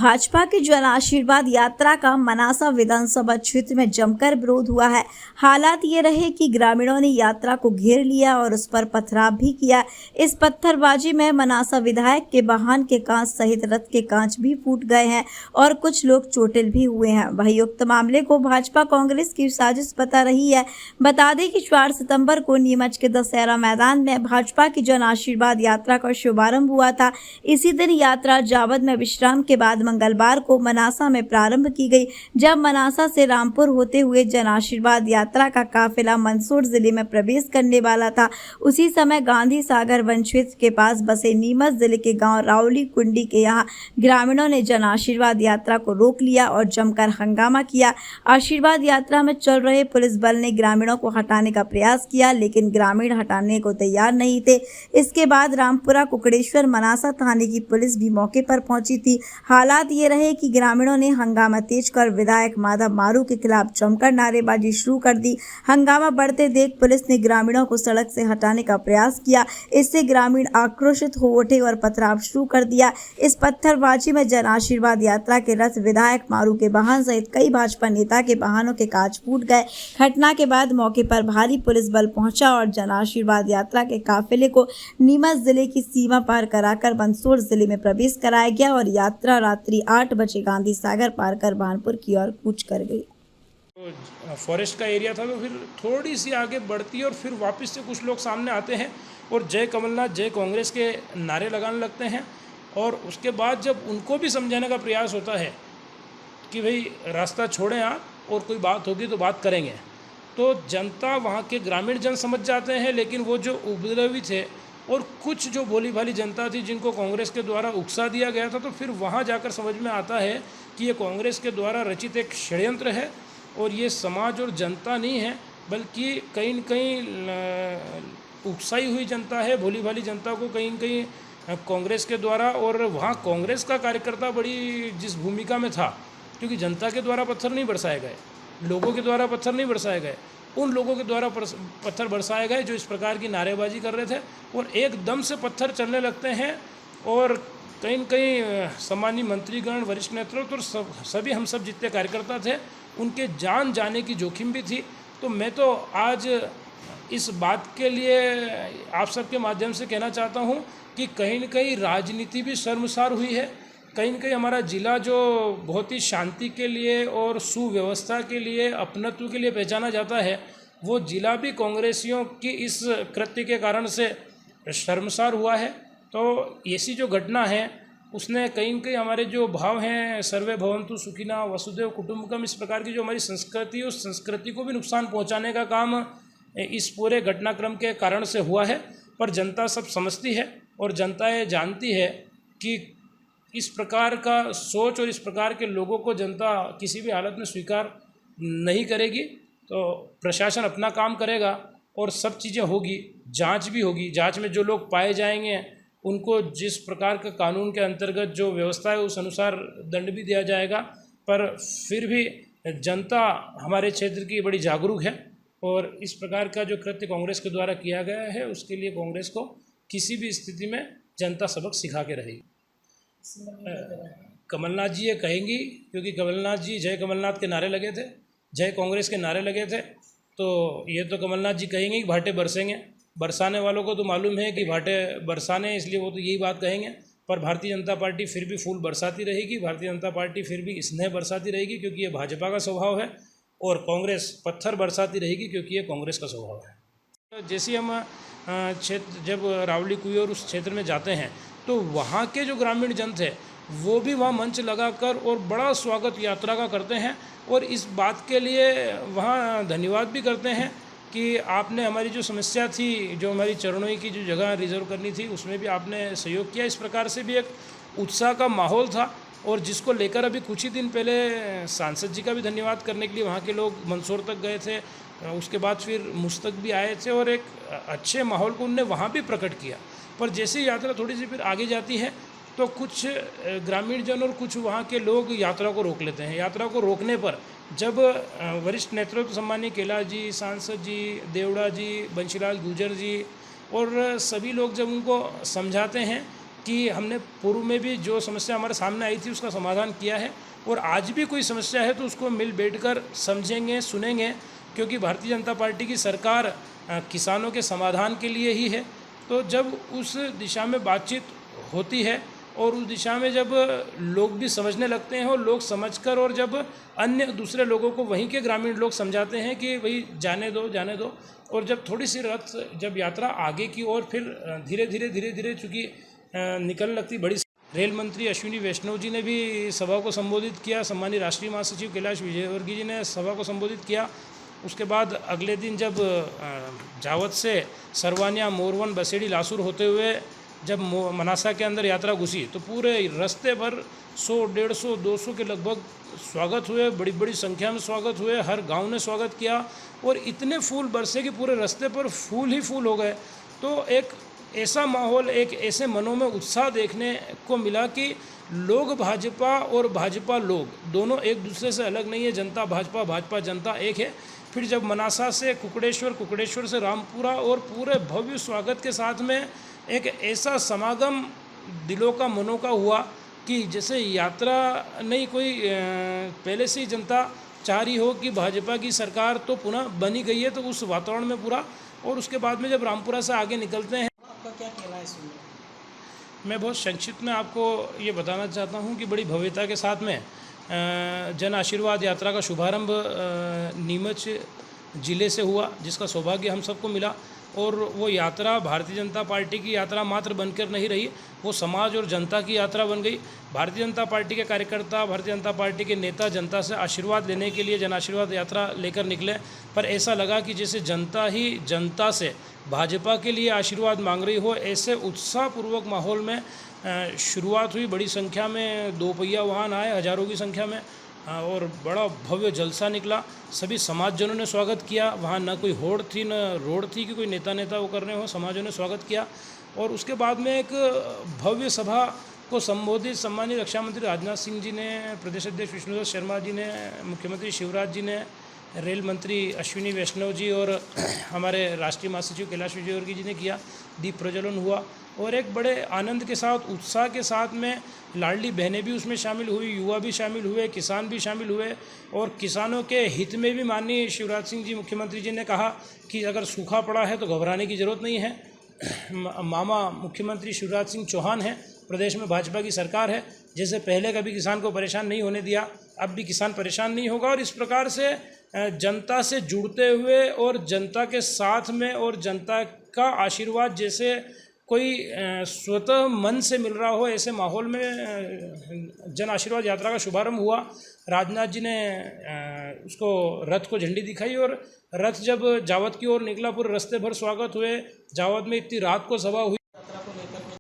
भाजपा की जन आशीर्वाद यात्रा का मनासा विधानसभा क्षेत्र में जमकर विरोध हुआ है। हालात ये रहे कि ग्रामीणों ने यात्रा को घेर लिया और उस पर पथराव भी किया। इस पत्थरबाजी में मनासा विधायक के वाहन के कांच सहित रथ के कांच भी फूट गए हैं और कुछ लोग चोटिल भी हुए हैं। वही उक्त मामले को भाजपा कांग्रेस की साजिश बता रही है। बता दें कि 4 सितंबर को नीमच के दशहरा मैदान में भाजपा की जन आशीर्वाद यात्रा का शुभारंभ हुआ था। इसी दिन यात्रा जावद में विश्राम के बाद मंगलवार को मनासा में प्रारंभ की गई, जब मनासा से रामपुर होते हुए जन आशीर्वाद यात्रा का काफिला मंदसौर जिले में प्रवेश करने वाला था। उसी समय गांधी सागर वन क्षेत्र के पास बसे नीमच जिले के गांव रावली कुंडी के यहाँ ग्रामीणों ने जन आशीर्वाद यात्रा को रोक लिया और जमकर हंगामा किया। आशीर्वाद यात्रा में चल रहे पुलिस बल ने ग्रामीणों को हटाने का प्रयास किया, लेकिन ग्रामीण हटाने को तैयार नहीं थे। इसके बाद रामपुरा कुकड़ेश्वर मनासा थाने की पुलिस भी मौके पर पहुंची थी। हालात ये रहे कि ग्रामीणों ने हंगामा तेज कर विधायक माधव मारू के खिलाफ जमकर नारेबाजी शुरू कर दी। हंगामा बढ़ते देख पुलिस ने ग्रामीणों को सड़क से हटाने का प्रयास किया। इससे ग्रामीण आक्रोशित हो उठे और पथराव शुरू कर दिया। इस पत्थरबाजी में जन आशीर्वाद यात्रा के रथ, विधायक मारू के वाहन सहित कई भाजपा नेता के वाहनों के कांच फूट गए। घटना के बाद मौके पर भारी पुलिस बल पहुंचा और जन आशीर्वाद यात्रा के काफिले को नीमच जिले की सीमा पार कराकर मंदसौर जिले में प्रवेश कराया गया और यात्रा रात्रि 8 बजे गांधी सागर पार कर भानपुर की ओर कूच कर गई। तो फॉरेस्ट का एरिया था, तो फिर थोड़ी सी आगे बढ़ती है और फिर वापस से कुछ लोग सामने आते हैं और जय कमलनाथ, जय कांग्रेस के नारे लगाने लगते हैं। और उसके बाद जब उनको भी समझाने का प्रयास होता है कि भाई रास्ता छोड़ें आप और कोई बात होगी तो बात करेंगे, तो जनता, वहाँ के ग्रामीण जन समझ जाते हैं। लेकिन वो जो उपद्रवी थे और कुछ जो भोली भाली जनता थी जिनको कांग्रेस के द्वारा उकसा दिया गया था, तो फिर वहाँ जाकर समझ में आता है कि ये कांग्रेस के द्वारा रचित एक षड्यंत्र है और ये समाज और जनता नहीं है, बल्कि कहीं न कहीं उकसाई हुई जनता है। भोली भाली जनता को कहीं न कहीं कांग्रेस के द्वारा, और वहाँ कांग्रेस का कार्यकर्ता बड़ी जिस भूमिका में था, क्योंकि जनता के द्वारा पत्थर नहीं बरसाए गए, लोगों के द्वारा पत्थर नहीं बरसाए गए, उन लोगों के द्वारा पत्थर बरसाए गए जो इस प्रकार की नारेबाजी कर रहे थे। और एकदम से पत्थर चलने लगते हैं और कहीं न कहीं सम्मानीय मंत्रीगण, वरिष्ठ नेतृत्व और सभी हम सब जितने कार्यकर्ता थे, उनके जान जाने की जोखिम भी थी। तो मैं तो आज इस बात के लिए आप सबके माध्यम से कहना चाहता हूँ कि कहीं न कहीं राजनीति भी शर्मसार हुई है। कहीं न कहीं हमारा ज़िला जो बहुत ही शांति के लिए और सुव्यवस्था के लिए, अपनत्व के लिए पहचाना जाता है, वो ज़िला भी कांग्रेसियों की इस कृत्य के कारण से शर्मसार हुआ है। तो ऐसी जो घटना है उसने कहीं न कहीं हमारे जो भाव हैं, सर्वे भवन्तु सुखिनः वसुधैव कुटुम्बकम, इस प्रकार की जो हमारी संस्कृति है, उस संस्कृति को भी नुकसान पहुंचाने का काम इस पूरे घटनाक्रम के कारण से हुआ है। पर जनता सब समझती है और जनता ये जानती है कि इस प्रकार का सोच और इस प्रकार के लोगों को जनता किसी भी हालत में स्वीकार नहीं करेगी। तो प्रशासन अपना काम करेगा और सब चीज़ें होगी, जांच भी होगी। जांच में जो लोग पाए जाएंगे उनको जिस प्रकार का कानून के अंतर्गत जो व्यवस्था है उस अनुसार दंड भी दिया जाएगा। पर फिर भी जनता हमारे क्षेत्र की बड़ी जागरूक है और इस प्रकार का जो कृत्य कांग्रेस के द्वारा किया गया है उसके लिए कांग्रेस को किसी भी स्थिति में जनता सबक सिखा के रहेगी। कमलनाथ जी ये कहेंगी, क्योंकि कमलनाथ जी जय कमलनाथ के नारे लगे थे, जय कांग्रेस के नारे लगे थे, तो ये तो कमलनाथ जी कहेंगे कि भाटे बरसेंगे। बरसाने वालों को तो मालूम है कि भाटे बरसाने, इसलिए वो तो यही बात कहेंगे। पर भारतीय जनता पार्टी फिर भी फूल बरसाती रहेगी, भारतीय जनता पार्टी फिर भी स्नेह बरसाती रहेगी, क्योंकि ये भाजपा का स्वभाव है। और कांग्रेस पत्थर बरसाती रहेगी, क्योंकि ये कांग्रेस का स्वभाव है। जैसे हम क्षेत्र जब रावली कुई और उस क्षेत्र में जाते हैं, तो वहाँ के जो ग्रामीण जन थे वो भी वहाँ मंच लगाकर और बड़ा स्वागत यात्रा का करते हैं और इस बात के लिए वहाँ धन्यवाद भी करते हैं कि आपने हमारी जो समस्या थी, जो हमारी चरणोई की जो जगह रिजर्व करनी थी, उसमें भी आपने सहयोग किया। इस प्रकार से भी एक उत्साह का माहौल था और जिसको लेकर अभी कुछ ही दिन पहले सांसद जी का भी धन्यवाद करने के लिए वहाँ के लोग मंदसौर तक गए थे। उसके बाद फिर मुझ तक भी आए थे और एक अच्छे माहौल को उनने वहाँ भी प्रकट किया। पर जैसे यात्रा थोड़ी सी फिर आगे जाती है तो कुछ ग्रामीण जन और कुछ वहाँ के लोग यात्रा को रोक लेते हैं। यात्रा को रोकने पर जब वरिष्ठ नेतृत्व सम्मानीय कैलाश जी, सांसद जी, देवड़ा जी, बंशीलाल गुर्जर जी और सभी लोग जब उनको समझाते हैं कि हमने पूर्व में भी जो समस्या हमारे सामने आई थी उसका समाधान किया है, और आज भी कोई समस्या है तो उसको मिल बैठकर समझेंगे, सुनेंगे, क्योंकि भारतीय जनता पार्टी की सरकार किसानों के समाधान के लिए ही है। तो जब उस दिशा में बातचीत होती है और उस दिशा में जब लोग भी समझने लगते हैं, और लोग समझकर, और जब अन्य दूसरे लोगों को वहीं के ग्रामीण लोग समझाते हैं कि भाई जाने दो, और जब थोड़ी सी रथ जब यात्रा आगे की ओर फिर धीरे धीरे चूँकि निकलने लगती बड़ी। रेल मंत्री अश्विनी वैष्णव जी ने भी सभा को संबोधित किया, सम्मानित राष्ट्रीय महासचिव कैलाश विजयवर्गीय जी ने सभा को संबोधित किया। उसके बाद अगले दिन जब जावत से सरवानिया, मोरवन, बसेड़ी, लासूर होते हुए जब मनासा के अंदर यात्रा घुसी तो पूरे रास्ते भर 100, 150, 200 के लगभग स्वागत हुए, बड़ी बड़ी संख्या में स्वागत हुए, हर गांव ने स्वागत किया, और इतने फूल बरसे कि पूरे रास्ते पर फूल ही फूल हो गए। तो एक ऐसा माहौल, एक ऐसे मनों में उत्साह देखने को मिला कि लोग भाजपा और भाजपा लोग दोनों एक दूसरे से अलग नहीं है। जनता भाजपा, भाजपा जनता एक है। फिर जब मनासा से कुकड़ेश्वर, कुकड़ेश्वर से रामपुरा, और पूरे भव्य स्वागत के साथ में एक ऐसा समागम दिलों का, मनों का हुआ कि जैसे यात्रा नहीं, कोई पहले से ही जनता चाह रही हो कि भाजपा की सरकार तो पुनः बनी गई है, तो उस वातावरण में पूरा। और उसके बाद में जब रामपुरा से आगे निकलते हैं, आपका क्या कहना है इसमें? मैं बहुत संक्षिप्त में आपको ये बताना चाहता हूँ कि बड़ी भव्यता के साथ में जन आशीर्वाद यात्रा का शुभारंभ नीमच ज़िले से हुआ, जिसका सौभाग्य हम सबको मिला। और वो यात्रा भारतीय जनता पार्टी की यात्रा मात्र बनकर नहीं रही, वो समाज और जनता की यात्रा बन गई। भारतीय जनता पार्टी के कार्यकर्ता, भारतीय जनता पार्टी के नेता जनता से आशीर्वाद लेने के लिए जन आशीर्वाद यात्रा लेकर निकले, पर ऐसा लगा कि जैसे जनता ही जनता से भाजपा के लिए आशीर्वाद मांग रही हो। ऐसे उत्साहपूर्वक माहौल में शुरुआत हुई। बड़ी संख्या में 2 पहिया वाहन आए, हज़ारों की संख्या में, और बड़ा भव्य जलसा निकला। सभी समाजजनों ने स्वागत किया। वहाँ न कोई होड़ थी, न रोड थी कि कोई नेता वो कर रहे हो। समाजों ने स्वागत किया। और उसके बाद में एक भव्य सभा को संबोधित सम्मानित रक्षा मंत्री राजनाथ सिंह जी ने, प्रदेश अध्यक्ष विष्णुदत्त शर्मा जी ने, मुख्यमंत्री शिवराज जी ने, रेल मंत्री अश्विनी वैष्णव जी और हमारे राष्ट्रीय महासचिव कैलाश विजयवर्गीय जी ने किया। दीप प्रज्वलन हुआ, और एक बड़े आनंद के साथ, उत्साह के साथ में लाडली बहनें भी उसमें शामिल हुई, युवा भी शामिल हुए, किसान भी शामिल हुए। और किसानों के हित में भी माननीय शिवराज सिंह जी, मुख्यमंत्री जी ने कहा कि अगर सूखा पड़ा है तो घबराने की ज़रूरत नहीं है। मामा मुख्यमंत्री शिवराज सिंह चौहान हैं, प्रदेश में भाजपा की सरकार है। जैसे पहले कभी किसान को परेशान नहीं होने दिया, अब भी किसान परेशान नहीं होगा। और इस प्रकार से जनता से जुड़ते हुए और जनता के साथ में, और जनता का आशीर्वाद जैसे कोई स्वतः मन से मिल रहा हो, ऐसे माहौल में जन आशीर्वाद यात्रा का शुभारंभ हुआ। राजनाथ जी ने उसको रथ को झंडी दिखाई, और रथ जब जावत की ओर निकला, पूरे रास्ते भर स्वागत हुए। जावत में इतनी रात को सभा हुई।